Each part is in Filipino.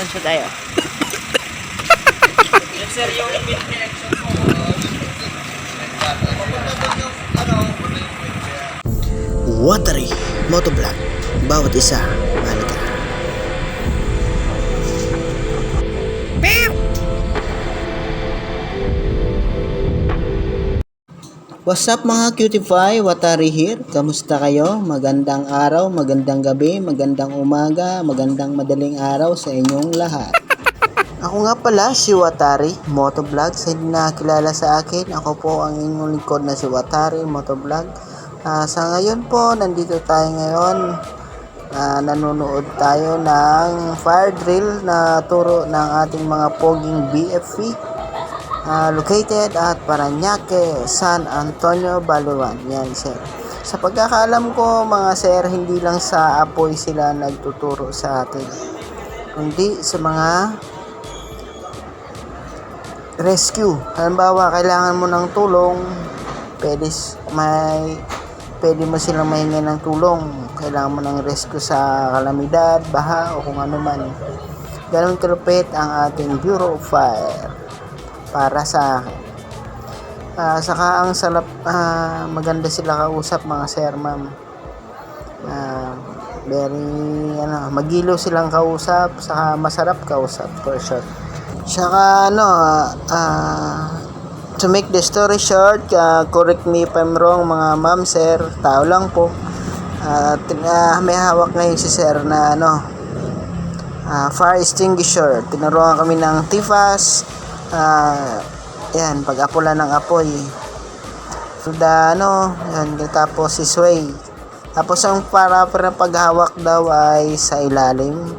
Sunshot tayo. Yan sir, yung pin connection mo. Watery Motovlog. Bawat isa mahalaga. What's up mga Cutify? Watari here. Kamusta kayo? Magandang araw, magandang gabi, magandang umaga, magandang madaling araw sa inyong lahat. Ako nga pala si Watari Motovlog. Sa hindi nakakilala sa akin, ako po ang inyong lingkod na si Watari Motovlog. Sa ngayon po, nandito tayo ngayon. Nanonood tayo ng fire drill na turo ng ating mga poging BFP. Located at Parañaque, San Antonio, Balawan. Yan sir. Sa pagkakaalam ko mga sir, hindi lang sa apoy sila nagtuturo sa atin, kundi sa mga rescue. Halimbawa, kailangan mo ng tulong, pwede mo silang mahingi ng tulong. Kailangan mo ng rescue sa kalamidad, baha, o kung ano man. Ganun kalupit ang ating Bureau of Fire para sa akin. Saka ang maganda sila kausap mga sir, ma'am. Magilo silang kausap, saka masarap kausap for sure. Saka to make the story short, correct me if I'm wrong mga ma'am, sir, tao lang po. May hawak ngayon si sir na fire extinguisher. Tinuruan kami ng TIFAS. Yan, pag-apula ng apoy. Yan, tapos si sway. Tapos ang para paghawak daw ay sa ilalim.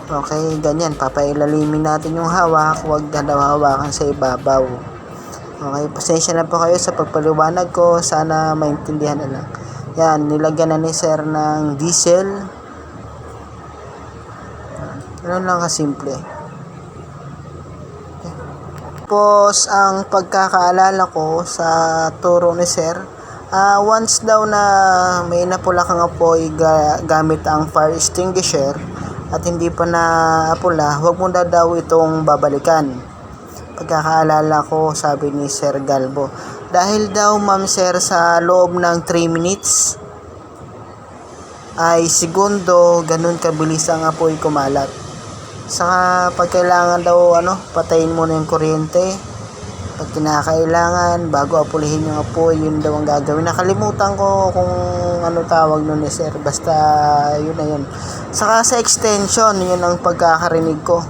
Okay, ganyan, papailalimin natin yung hawak, huwag na daw hawakan sa ibabaw. Okay, pasensya na po kayo sa pagpaliwanag ko, sana maintindihan na lang. Yan, nilagyan na ni sir ng diesel. Ganun lang kasimple. Tapos ang pagkakaalala ko sa turo ni sir, once daw na may napula kang apoy gamit ang fire extinguisher at hindi pa na apula, huwag mo daw itong babalikan. Pagkakaalala ko, sabi ni Sir Galbo, dahil daw ma'am sir sa loob ng 3 minutes ay segundo, ganun kabilis ang apoy kumalat. Saka pag kailangan daw patayin muna yung kuryente. Pag kinakailangan, bago apulihin yung apoy, yun daw ang gagawin. Nakalimutan ko kung ano tawag nun ni sir, basta yun na yun. Saka sa extension, yun ang pagkakarinig ko.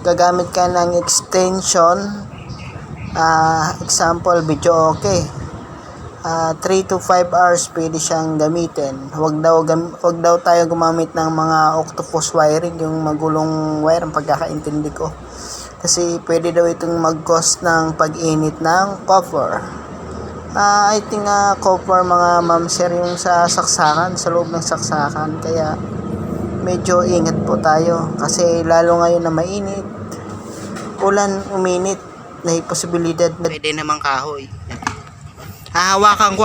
Gagamit ka ng extension, example video okay, 3 to 5 hours pwede siyang gamitin. Huwag daw tayo gumamit ng mga octopus wiring, yung magulong wire, ang pagkakaintindi ko. Kasi pwede daw itong mag-cause ng pag-init ng copper. I think copper mga ma'am sir, yung sa saksakan, sa loob ng saksakan. Kaya medyo ingat po tayo. Kasi lalo ngayon na mainit, ulan, uminit, may posibilidad na pwede namang kahoy. Hahawakan ko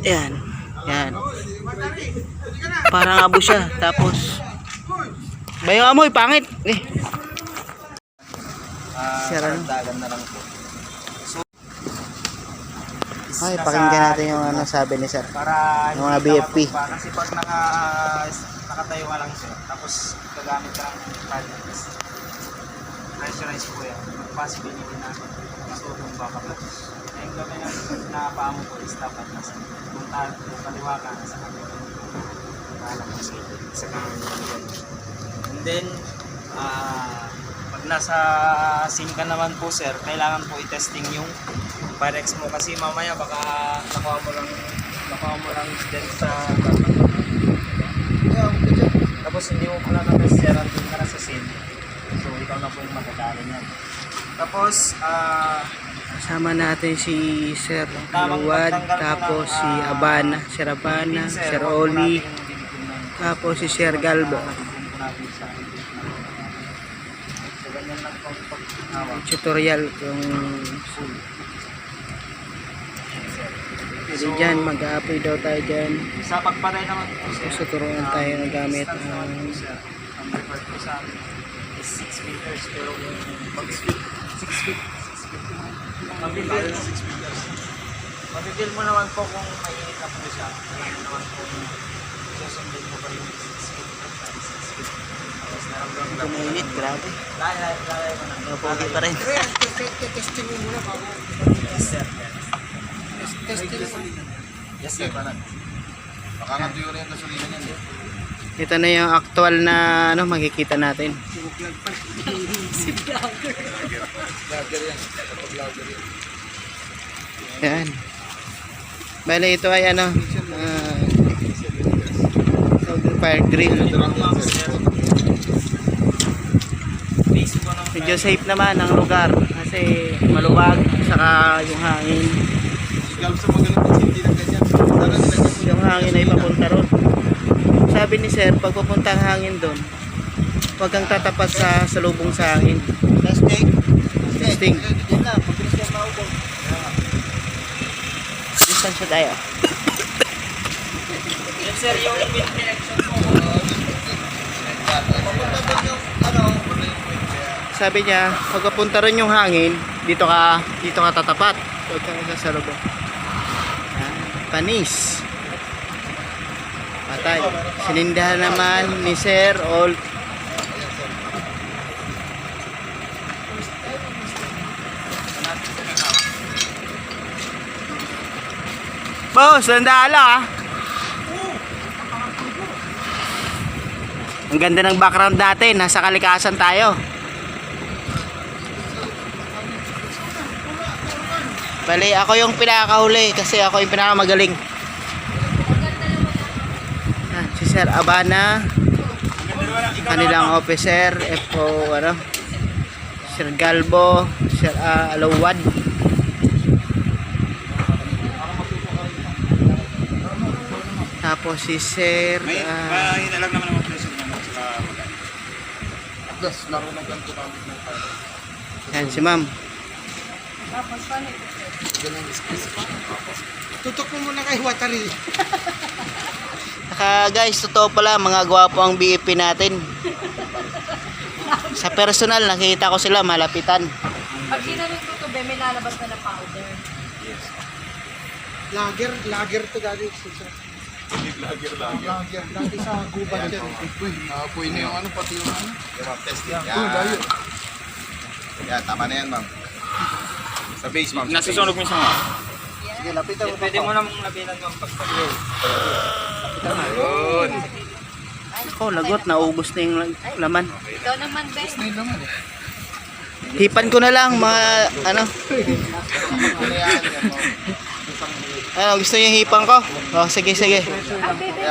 Yan. Parang abo siya. Tapos bayo amoy, pangit. Dagan na lang po. Ay, pakinggan natin yung sabi ni sir. Para yung mga BFP. Kasi pag nakatayo ka lang sir, tapos gagamit ka ng paddles, pressurize po yan. Possibility na masubong baka platos. Yung gawin na paamo po is dapat nasa kung kaliwa ka nasa kaliwa sa kanan. And then pag nasa scene ka naman po sir, kailangan po i-testing yung Firex mo kasi mamaya baka nakuha mo lang din sa tapos hindi mo pala na-test sir, andun ka na sa scene, so ikaw na po yung magdadali niyan. Tapos kasama natin si Sir Luwad, tapos si Abana, Sir Abana, Sir Oli, tapos si Sir Galbo. Tutorial kung pwede dyan, mag-a-apply daw tayo dyan. sa pagpatay naman po sir, Tuturuan tayo ng gamit ng ang required po sa amin is 6 meters. Pero kung pag 6 feet, mabibigil mo. 6 meters. Mabibigil mo naman po kung mainit na po siya. Ano naman po kung susundin mo pa rin 6 feet. 6 feet. Tapos naramdaman Ito mainit, grabe. Lagay mo na. Napogi pa rin. Testing mo muna bago. Yes, sir. Testing mo. Yes, sir. Makakatuyo na yung gasolina niyan. Ito na yung actual na ano makikita natin. Yan. Bale ito ay ano fire grill. Base po ng Medyo safe naman ang lugar kasi maluwag saka yung hangin. Ikaw sa magalang hindi ng ganyan. Tara nilagyan mo Yung hangin ay papunta ron. Sabi ni sir, pag papunta ang hangin doon, huwag kang tatapat sa salubong sa hangin. Testing. Testing. Yan lang, mabilis yan maubos. Distansya tayo. Yes, sir, yung wind direction po. Sabi niya, pag papunta ron yung hangin, dito ka tatapat. Huwag kang sa salubong. Yan. Panis. Patay. Sinindahan naman ni Sir all. Boss, sandala ah. Ang ganda ng background natin, nasa kalikasan tayo. Bali, ako yung pinakahuli kasi ako yung pinakamagaling. Si Sir Abana, kanilang officer, FO, ano, Sir Galbo, Sir Alawad. Tapos si Sir Mahina lang naman ang presyo naman sa maganda. Plus, laro ng ganito namin ng fire. yan, si Ma'am. Tutok mo muna kay Watari. Saka guys, totoo pala, mga gwapo ang BFP natin. Sa personal, nakita ko sila malapitan. Pag ginanong ko to, may lalabas na powder. Lager to galing. Lager. Dati sa gubat yan. Uy, nakapoy na yung ano, pati yung ano. Yung testing. Yan. Yan, tama na yan, ma'am. Sa base, ma'am. Nasusunog mo sa mga. Sige, lapitan mo. Pwede mo namang labinan yung pagpagyo. Ayun. Ako, lagot, naubos na yung laman. Ikaw naman, Ben. Ayun naman eh. Hipan ko na lang, mga, ano. Ano yan, yan, ma'am. Ano, gusto niyo hipan ko? Oh, sige. Kaya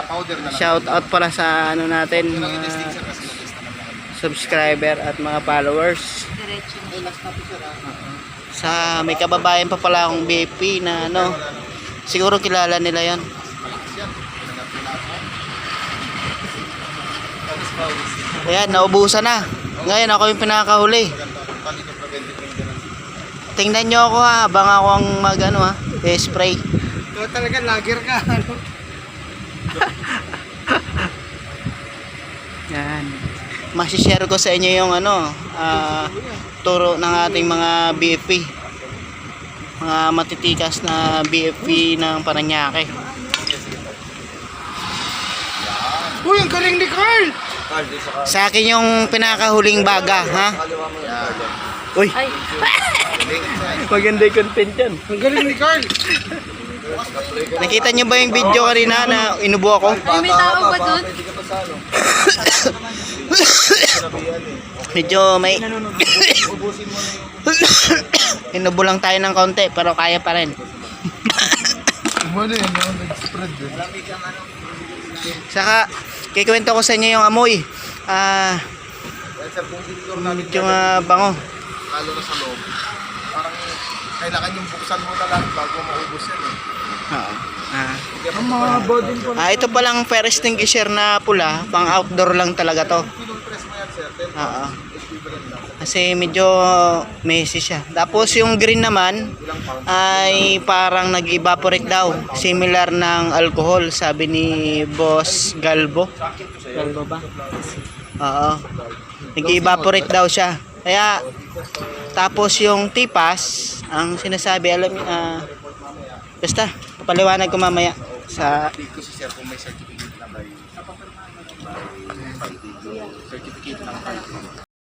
powder na lang. Shout out pala sa ano natin, Yung mga testing sir kasi na-test naman naman. subscriber at mga followers. Diretso na. Sa may kababayan pa pala akong BP na ano, siguro kilala nila yon. Malakas yan. Pinagap nila ako. Ayan, naubusan na. Ngayon ako yung pinakahuli. Pali ko preventive maintenance. Tingnan nyo ako ha, habang ako ang mag-ano ha, spray. Ikaw talaga, lager ka. Ano? Yan. Masishare ko sa inyo yung ano, turo ng ating mga BFP. Mga matitikas na BFP ng Paranaque. Uy, ang galing ni Carl! Sa akin yung pinakahuling baga, ha? Uy, Ay, maganda yung content yan. Ang galing ni Carl! Nakita nyo ba yung video kanina na inubo ako? ay may tao ba dun? Medyo may inubo lang tayo ng konti pero kaya pa rin. Wala yan, yung nag-spread din. Saka kikwento ko sa inyo yung amoy. Sir, kung dito namin Medyo bango. lalo na sa loob. Parang kailangan yung buksan mo na lang bago maubos yan eh. Oo. Ang mga bodin ko. Ito palang fire extinguisher na pula, pang outdoor lang talaga to. Pinong-press mo yan sir, 10 Oo. equivalent lang. Kasi medyo messy siya. Tapos yung green naman ay parang nag-evaporate daw. Similar ng alcohol, sabi ni Boss Galbo. Kalbo ba? Oo. Nag-evaporate daw siya. Kaya, tapos yung tipas, ang sinasabi, basta, papaliwanag ko mamaya sa Update ko si sir kung may certificate na by Friday. Certificate ng Friday.